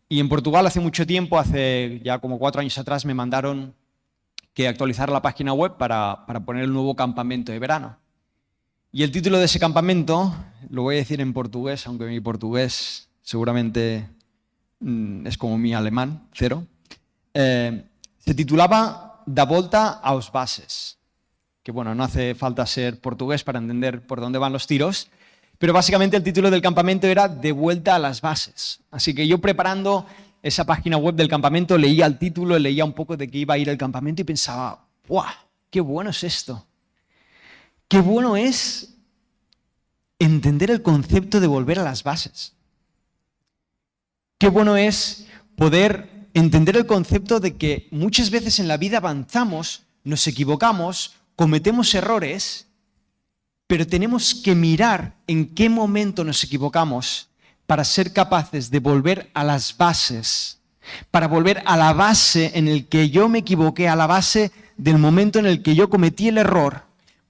Y en Portugal hace mucho tiempo, hace ya como 4 años atrás, me mandaron que actualizar la página web para poner el nuevo campamento de verano. Y el título de ese campamento, lo voy a decir en portugués, aunque mi portugués seguramente es como mi alemán, cero. Se titulaba Da volta aos bases. Que bueno, no hace falta ser portugués para entender por dónde van los tiros, pero básicamente el título del campamento era De vuelta a las bases. Así que yo preparando esa página web del campamento leía el título, leía un poco de qué iba a ir el campamento y pensaba, ¡guau! ¡Qué bueno es esto! ¡Qué bueno es entender el concepto de volver a las bases! ¡Qué bueno es poder entender el concepto de que muchas veces en la vida avanzamos, nos equivocamos, cometemos errores, pero tenemos que mirar en qué momento nos equivocamos para ser capaces de volver a las bases, para volver a la base en el que yo me equivoqué, a la base del momento en el que yo cometí el error,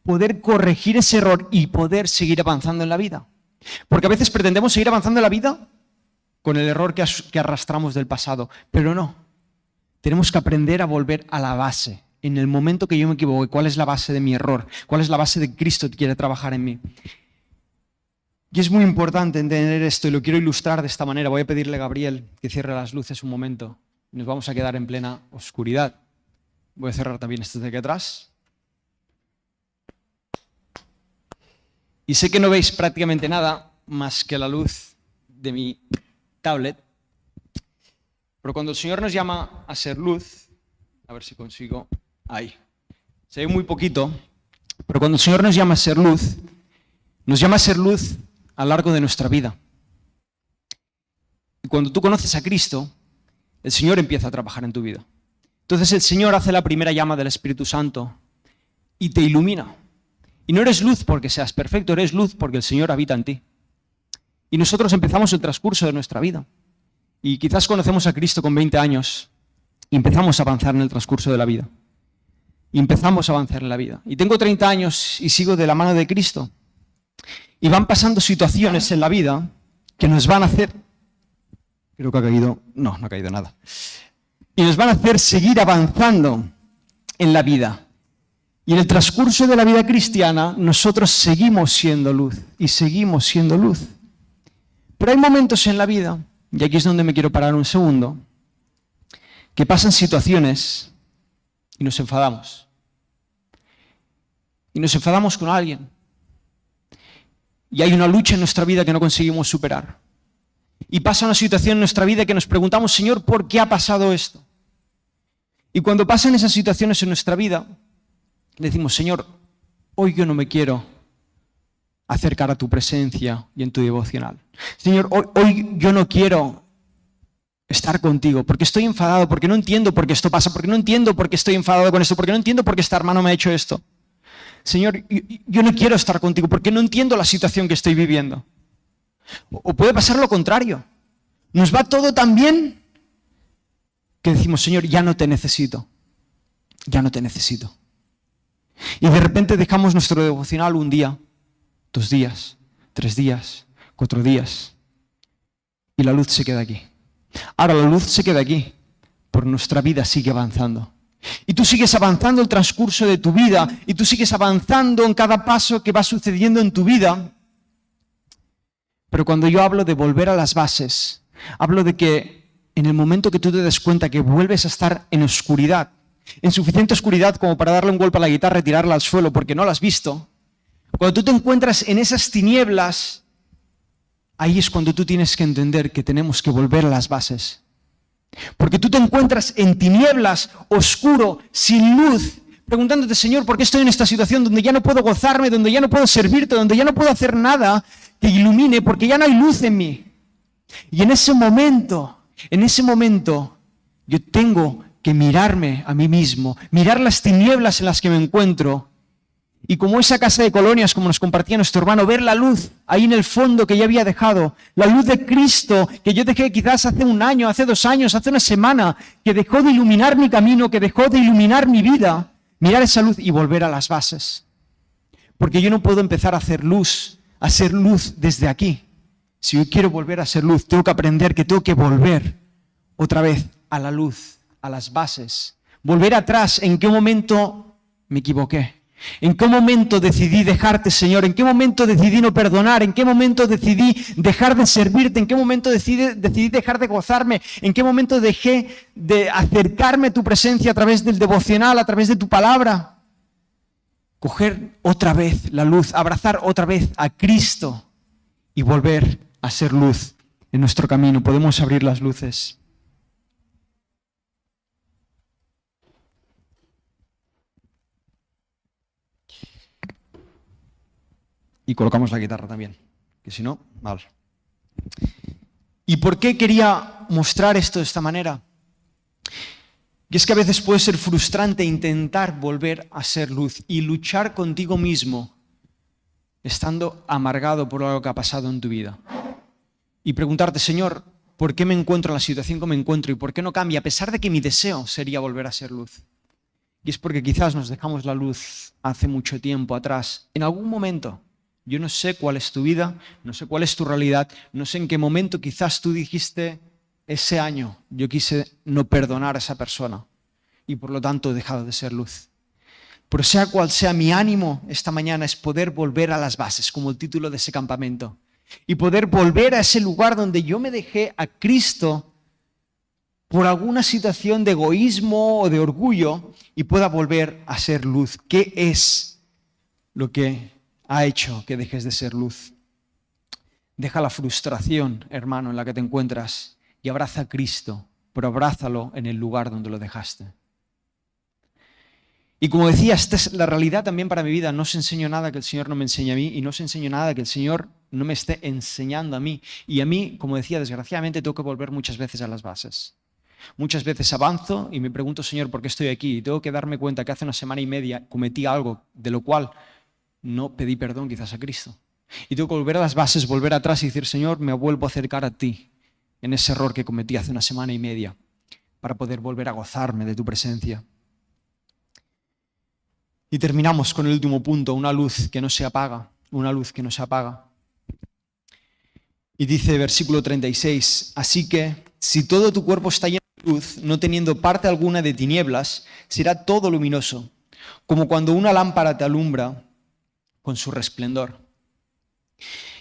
poder corregir ese error y poder seguir avanzando en la vida. Porque a veces pretendemos seguir avanzando en la vida con el error que arrastramos del pasado, pero no. Tenemos que aprender a volver a la base. En el momento que yo me equivoqué, ¿cuál es la base de mi error? ¿Cuál es la base de que Cristo quiere trabajar en mí? Y es muy importante entender esto y lo quiero ilustrar de esta manera. Voy a pedirle a Gabriel que cierre las luces un momento. Nos vamos a quedar en plena oscuridad. Voy a cerrar también esto de aquí atrás. Y sé que no veis prácticamente nada más que la luz de mi tablet. Pero cuando el Señor nos llama a ser luz, a ver si consigo... Ahí. Se ve muy poquito, pero cuando el Señor nos llama a ser luz a lo largo de nuestra vida. Y cuando tú conoces a Cristo, el Señor empieza a trabajar en tu vida. Entonces el Señor hace la primera llama del Espíritu Santo y te ilumina. Y no eres luz porque seas perfecto, eres luz porque el Señor habita en ti. Y nosotros empezamos el transcurso de nuestra vida. Y quizás conocemos a Cristo con 20 años y empezamos a avanzar en el transcurso de la vida. Y empezamos a avanzar en la vida. Y tengo 30 años y sigo de la mano de Cristo. Y van pasando situaciones en la vida que nos van a hacer... Creo que ha caído... No ha caído nada. Y nos van a hacer seguir avanzando en la vida. Y en el transcurso de la vida cristiana, nosotros seguimos siendo luz. Y seguimos siendo luz. Pero hay momentos en la vida, y aquí es donde me quiero parar un segundo, que pasan situaciones y nos enfadamos. Y nos enfadamos con alguien. Y hay una lucha en nuestra vida que no conseguimos superar. Y pasa una situación en nuestra vida que nos preguntamos, Señor, ¿por qué ha pasado esto? Y cuando pasan esas situaciones en nuestra vida, decimos, Señor, hoy yo no me quiero acercar a tu presencia y en tu devocional. Señor, hoy yo no quiero estar contigo, porque estoy enfadado, porque no entiendo por qué esto pasa, porque no entiendo por qué estoy enfadado con esto, porque no entiendo por qué este hermano me ha hecho esto. Señor, yo no quiero estar contigo, porque no entiendo la situación que estoy viviendo. O puede pasar lo contrario. Nos va todo tan bien que decimos, Señor, ya no te necesito. Ya no te necesito. Y de repente dejamos nuestro devocional un día, 2 días, 3 días, 4 días. Y la luz se queda aquí. Ahora la luz se queda aquí, pero nuestra vida sigue avanzando. Y tú sigues avanzando el transcurso de tu vida, y tú sigues avanzando en cada paso que va sucediendo en tu vida. Pero cuando yo hablo de volver a las bases, hablo de que en el momento que tú te des cuenta que vuelves a estar en oscuridad, en suficiente oscuridad como para darle un golpe a la guitarra y tirarla al suelo porque no la has visto, cuando tú te encuentras en esas tinieblas, ahí es cuando tú tienes que entender que tenemos que volver a las bases. Porque tú te encuentras en tinieblas, oscuro, sin luz, preguntándote, Señor, ¿por qué estoy en esta situación donde ya no puedo gozarme, donde ya no puedo servirte, donde ya no puedo hacer nada que ilumine, porque ya no hay luz en mí? Y en ese momento, yo tengo que mirarme a mí mismo, mirar las tinieblas en las que me encuentro, y como esa casa de colonias, como nos compartía nuestro hermano, ver la luz ahí en el fondo que ya había dejado, la luz de Cristo que yo dejé quizás hace 1 año, hace 2 años, hace 1 semana, que dejó de iluminar mi camino, que dejó de iluminar mi vida, mirar esa luz y volver a las bases. Porque yo no puedo empezar a ser luz desde aquí. Si yo quiero volver a ser luz, tengo que aprender que tengo que volver otra vez a la luz, a las bases, Volver atrás, ¿en qué momento me equivoqué? ¿En qué momento decidí dejarte, Señor? ¿En qué momento decidí no perdonar? ¿En qué momento decidí dejar de servirte? ¿En qué momento decidí dejar de gozarme? ¿En qué momento dejé de acercarme a tu presencia a través del devocional, a través de tu palabra? Coger otra vez la luz, abrazar otra vez a Cristo y volver a ser luz en nuestro camino. Podemos abrir las luces. Y colocamos la guitarra también, que si no, mal. ¿Y por qué quería mostrar esto de esta manera? Y es que a veces puede ser frustrante intentar volver a ser luz y luchar contigo mismo estando amargado por algo que ha pasado en tu vida. Y preguntarte, Señor, ¿por qué me encuentro en la situación que me encuentro y por qué no cambia? A pesar de que mi deseo sería volver a ser luz. Y es porque quizás nos dejamos la luz hace mucho tiempo atrás, en algún momento. Yo no sé cuál es tu vida, no sé cuál es tu realidad, no sé en qué momento quizás tú dijiste, ese año yo quise no perdonar a esa persona y por lo tanto he dejado de ser luz. Pero sea cual sea mi ánimo esta mañana es poder volver a las bases, como el título de ese campamento, y poder volver a ese lugar donde yo me dejé a Cristo por alguna situación de egoísmo o de orgullo y pueda volver a ser luz. ¿Qué es lo que ha hecho que dejes de ser luz? Deja la frustración, hermano, en la que te encuentras y abraza a Cristo, pero abrázalo en el lugar donde lo dejaste. Y como decía, esta es la realidad también para mi vida. No os enseño nada que el Señor no me enseñe a mí y no os enseño nada que el Señor no me esté enseñando a mí. Y a mí, como decía, desgraciadamente tengo que volver muchas veces a las bases. Muchas veces avanzo y me pregunto, Señor, ¿por qué estoy aquí? Y tengo que darme cuenta que hace una semana y media cometí algo de lo cual no pedí perdón quizás a Cristo. Y tengo que volver a las bases, volver atrás y decir, Señor, me vuelvo a acercar a ti en ese error que cometí hace una semana y media para poder volver a gozarme de tu presencia. Y terminamos con el último punto, una luz que no se apaga, una luz que no se apaga. Y dice versículo 36, así que si todo tu cuerpo está lleno de luz, no teniendo parte alguna de tinieblas, será todo luminoso, como cuando una lámpara te alumbra con su resplendor.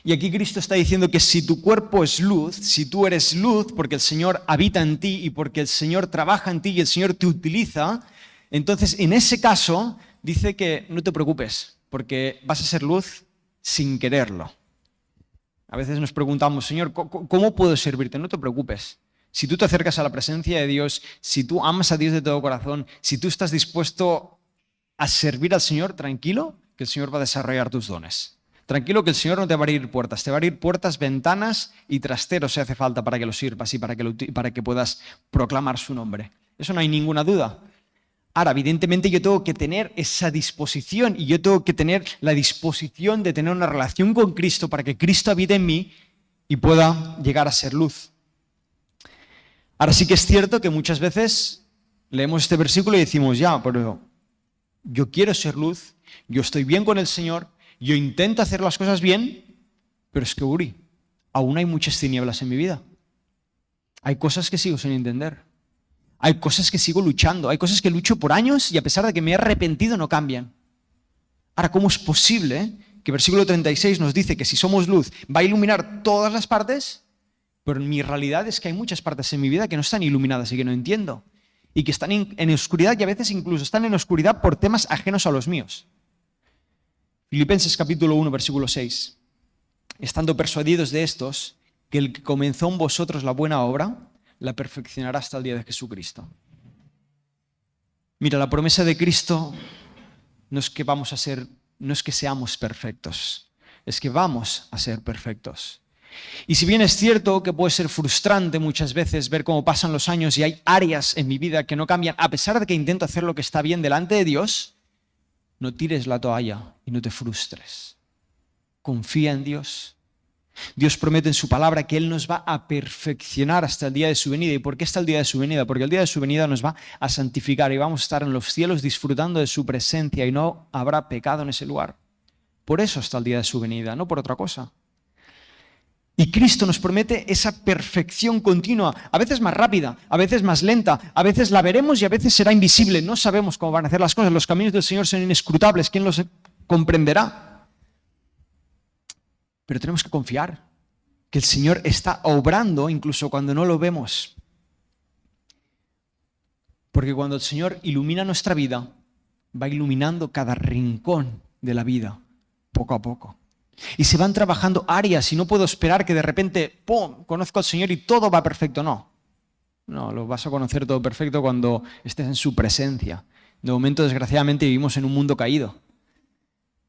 Y aquí Cristo está diciendo que si tu cuerpo es luz, si tú eres luz porque el Señor habita en ti y porque el Señor trabaja en ti y el Señor te utiliza, entonces en ese caso dice que no te preocupes porque vas a ser luz sin quererlo. A veces nos preguntamos, Señor, ¿cómo puedo servirte? No te preocupes. Si tú te acercas a la presencia de Dios, si tú amas a Dios de todo corazón, si tú estás dispuesto a servir al Señor, tranquilo, que el Señor va a desarrollar tus dones. Tranquilo que el Señor no te va a abrir puertas, te va a abrir puertas, ventanas y trasteros si hace falta para que lo sirvas y para que puedas proclamar su nombre. Eso no hay ninguna duda. Ahora, evidentemente yo tengo que tener esa disposición y yo tengo que tener la disposición de tener una relación con Cristo para que Cristo habite en mí y pueda llegar a ser luz. Ahora sí que es cierto que muchas veces leemos este versículo y decimos, ya, pero yo quiero ser luz, yo estoy bien con el Señor, yo intento hacer las cosas bien, pero es que, Uri, aún hay muchas tinieblas en mi vida. Hay cosas que sigo sin entender. Hay cosas que sigo luchando. Hay cosas que lucho por años y a pesar de que me he arrepentido no cambian. Ahora, ¿cómo es posible que versículo 36 nos dice que si somos luz va a iluminar todas las partes? Pero mi realidad es que hay muchas partes en mi vida que no están iluminadas y que no entiendo. Y que están en oscuridad y a veces incluso están en oscuridad por temas ajenos a los míos. Filipenses capítulo 1, versículo 6. Estando persuadidos de estos, que el que comenzó en vosotros la buena obra, la perfeccionará hasta el día de Jesucristo. Mira, la promesa de Cristo no es que seamos perfectos, es que vamos a ser perfectos. Y si bien es cierto que puede ser frustrante muchas veces ver cómo pasan los años y hay áreas en mi vida que no cambian, a pesar de que intento hacer lo que está bien delante de Dios, no tires la toalla y no te frustres. Confía en Dios. Dios promete en su palabra que Él nos va a perfeccionar hasta el día de su venida. ¿Y por qué hasta el día de su venida? Porque el día de su venida nos va a santificar y vamos a estar en los cielos disfrutando de su presencia y no habrá pecado en ese lugar. Por eso hasta el día de su venida, no por otra cosa. Y Cristo nos promete esa perfección continua, a veces más rápida, a veces más lenta, a veces la veremos y a veces será invisible. No sabemos cómo van a hacer las cosas. Los caminos del Señor son inescrutables. ¿Quién los comprenderá? Pero tenemos que confiar que el Señor está obrando incluso cuando no lo vemos. Porque cuando el Señor ilumina nuestra vida, va iluminando cada rincón de la vida, poco a poco. Y se van trabajando áreas y no puedo esperar que de repente, ¡pum!, conozco al Señor y todo va perfecto. No, lo vas a conocer todo perfecto cuando estés en su presencia. De momento, desgraciadamente, vivimos en un mundo caído.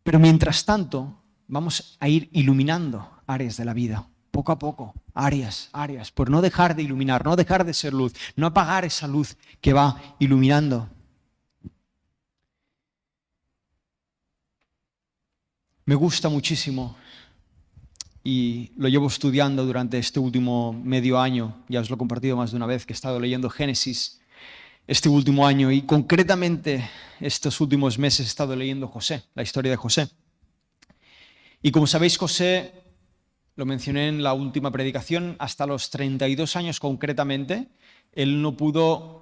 Pero mientras tanto, vamos a ir iluminando áreas de la vida, poco a poco, áreas, por no dejar de iluminar, no dejar de ser luz, no apagar esa luz que va iluminando. Me gusta muchísimo y lo llevo estudiando durante este último medio año, ya os lo he compartido más de una vez, que he estado leyendo Génesis este último año y concretamente estos últimos meses he estado leyendo José, la historia de José. Y como sabéis, José, lo mencioné en la última predicación, hasta los 32 años concretamente, él no pudo,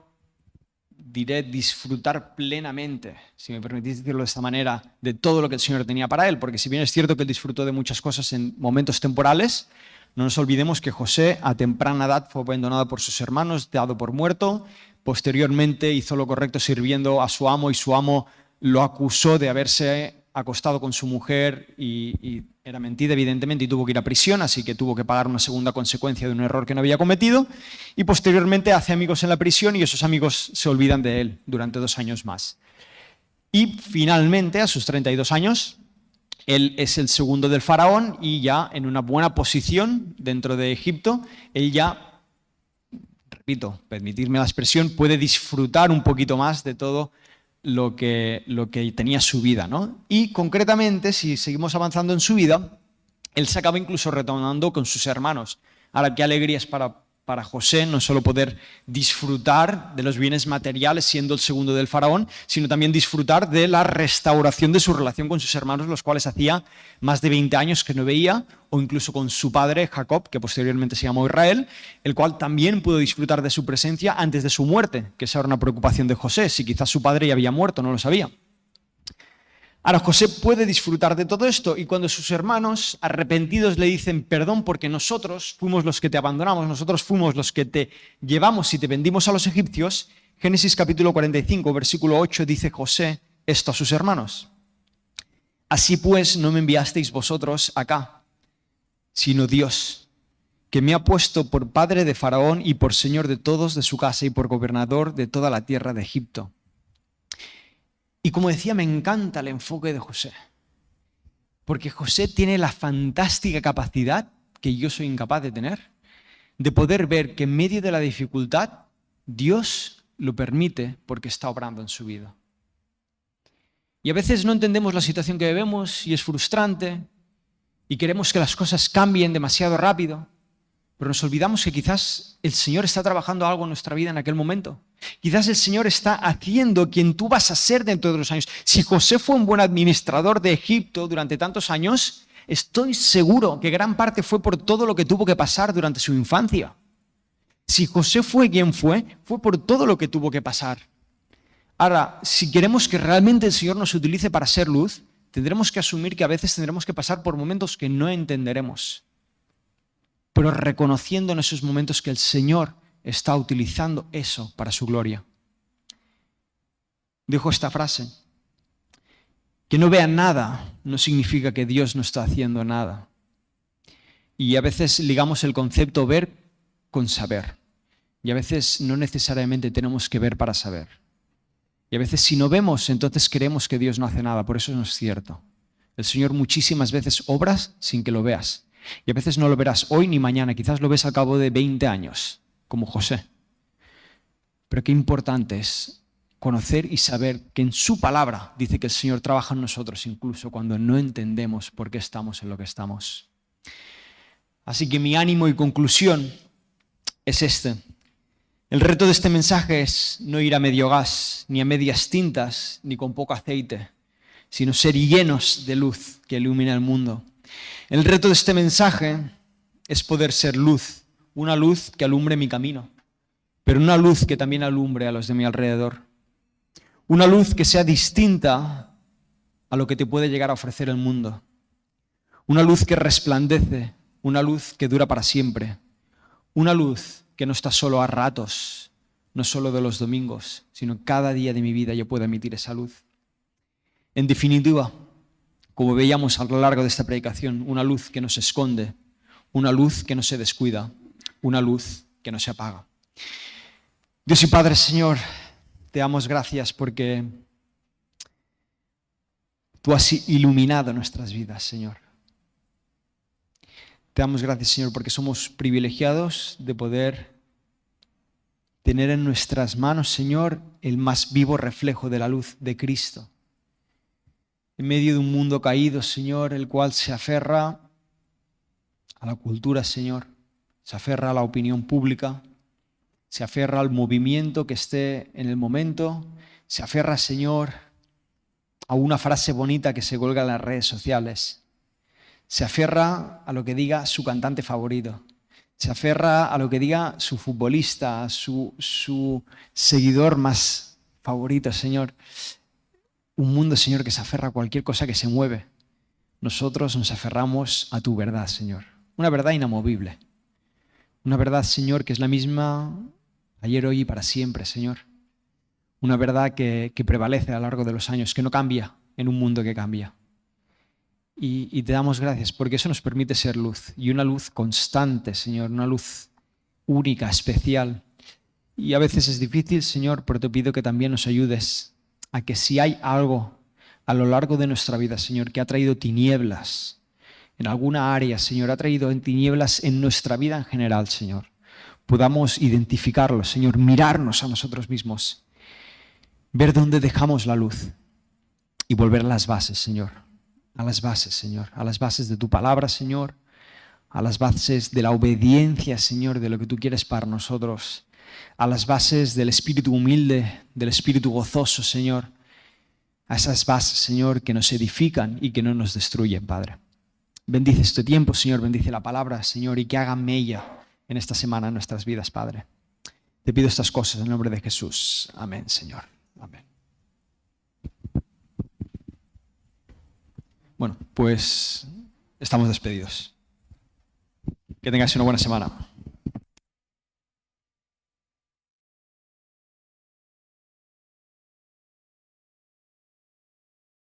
disfrutar plenamente, si me permitís decirlo de esta manera, de todo lo que el Señor tenía para él, porque si bien es cierto que él disfrutó de muchas cosas en momentos temporales, no nos olvidemos que José a temprana edad fue abandonado por sus hermanos, dado por muerto, posteriormente hizo lo correcto sirviendo a su amo y su amo lo acusó de haberse acostado con su mujer y era mentira, evidentemente, y tuvo que ir a prisión, así que tuvo que pagar una segunda consecuencia de un error que no había cometido, y posteriormente hace amigos en la prisión y esos amigos se olvidan de él durante 2 años más. Y finalmente, a sus 32 años, él es el segundo del faraón y ya en una buena posición dentro de Egipto, él ya, repito, permitirme la expresión, puede disfrutar un poquito más de todo lo que tenía su vida, ¿no? Y concretamente, si seguimos avanzando en su vida, él se acaba incluso retornando con sus hermanos. Ahora, qué alegría es para José no solo poder disfrutar de los bienes materiales siendo el segundo del faraón, sino también disfrutar de la restauración de su relación con sus hermanos, los cuales hacía más de 20 años que no veía, o incluso con su padre Jacob, que posteriormente se llamó Israel, el cual también pudo disfrutar de su presencia antes de su muerte, que esa era una preocupación de José, si quizás su padre ya había muerto, no lo sabía. Ahora, José puede disfrutar de todo esto y cuando sus hermanos arrepentidos le dicen perdón porque nosotros fuimos los que te abandonamos, nosotros fuimos los que te llevamos y te vendimos a los egipcios, Génesis capítulo 45, versículo 8 dice José esto a sus hermanos. Así pues no me enviasteis vosotros acá, sino Dios, que me ha puesto por padre de Faraón y por señor de todos de su casa y por gobernador de toda la tierra de Egipto. Y como decía, me encanta el enfoque de José, porque José tiene la fantástica capacidad que yo soy incapaz de tener, de poder ver que en medio de la dificultad Dios lo permite porque está obrando en su vida. Y a veces no entendemos la situación que vivimos y es frustrante y queremos que las cosas cambien demasiado rápido, pero nos olvidamos que quizás el Señor está trabajando algo en nuestra vida en aquel momento. Quizás el Señor está haciendo quien tú vas a ser dentro de los años. Si José fue un buen administrador de Egipto durante tantos años, estoy seguro que gran parte fue por todo lo que tuvo que pasar durante su infancia. Si José fue quien fue por todo lo que tuvo que pasar. Ahora, si queremos que realmente el Señor nos utilice para ser luz, tendremos que asumir que a veces tendremos que pasar por momentos que no entenderemos, pero reconociendo en esos momentos que el Señor está utilizando eso para su gloria. Dijo esta frase: que no vea nada no significa que Dios no está haciendo nada. Y a veces ligamos el concepto ver con saber. Y a veces no necesariamente tenemos que ver para saber. Y a veces si no vemos, entonces creemos que Dios no hace nada. Por eso no es cierto. El Señor muchísimas veces obra sin que lo veas. Y a veces no lo verás hoy ni mañana. Quizás lo ves al cabo de 20 años, como José. Pero qué importante es conocer y saber que en su palabra dice que el Señor trabaja en nosotros incluso cuando no entendemos por qué estamos en lo que estamos. Así que mi ánimo y conclusión es este. El reto de este mensaje es no ir a medio gas, ni a medias tintas, ni con poco aceite, sino ser llenos de luz que ilumina el mundo. El reto de este mensaje es poder ser luz, una luz que alumbre mi camino, pero una luz que también alumbre a los de mi alrededor. Una luz que sea distinta a lo que te puede llegar a ofrecer el mundo. Una luz que resplandece, una luz que dura para siempre. Una luz que no está solo a ratos, no solo de los domingos, sino cada día de mi vida yo puedo emitir esa luz. En definitiva, como veíamos a lo largo de esta predicación, una luz que no se esconde, una luz que no se descuida, una luz que no se apaga. Dios y Padre, Señor, te damos gracias porque tú has iluminado nuestras vidas, Señor. Te damos gracias, Señor, porque somos privilegiados de poder tener en nuestras manos, Señor, el más vivo reflejo de la luz de Cristo. En medio de un mundo caído, Señor, el cual se aferra a la cultura, Señor, se aferra a la opinión pública, se aferra al movimiento que esté en el momento, se aferra, Señor, a una frase bonita que se cuelga en las redes sociales, se aferra a lo que diga su cantante favorito, se aferra a lo que diga su futbolista, su seguidor más favorito, Señor. Un mundo, Señor, que se aferra a cualquier cosa que se mueve. Nosotros nos aferramos a tu verdad, Señor. Una verdad inamovible. Una verdad, Señor, que es la misma ayer, hoy y para siempre, Señor. Una verdad que prevalece a lo largo de los años, que no cambia en un mundo que cambia. Y te damos gracias porque eso nos permite ser luz. Y una luz constante, Señor. Una luz única, especial. Y a veces es difícil, Señor, pero te pido que también nos ayudes a que si hay algo a lo largo de nuestra vida, Señor, que ha traído tinieblas en alguna área, Señor, ha traído tinieblas en nuestra vida en general, Señor, podamos identificarlo, Señor, mirarnos a nosotros mismos, ver dónde dejamos la luz y volver a las bases, Señor, a las bases, Señor, a las bases de tu palabra, Señor, a las bases de la obediencia, Señor, de lo que tú quieres para nosotros, a las bases del espíritu humilde, del espíritu gozoso, Señor, a esas bases, Señor, que nos edifican y que no nos destruyen, Padre. Bendice este tiempo, Señor, bendice la palabra, Señor, y que haga mella en esta semana en nuestras vidas, Padre. Te pido estas cosas en el nombre de Jesús. Amén, Señor. Amén. Bueno, pues estamos despedidos. Que tengáis una buena semana.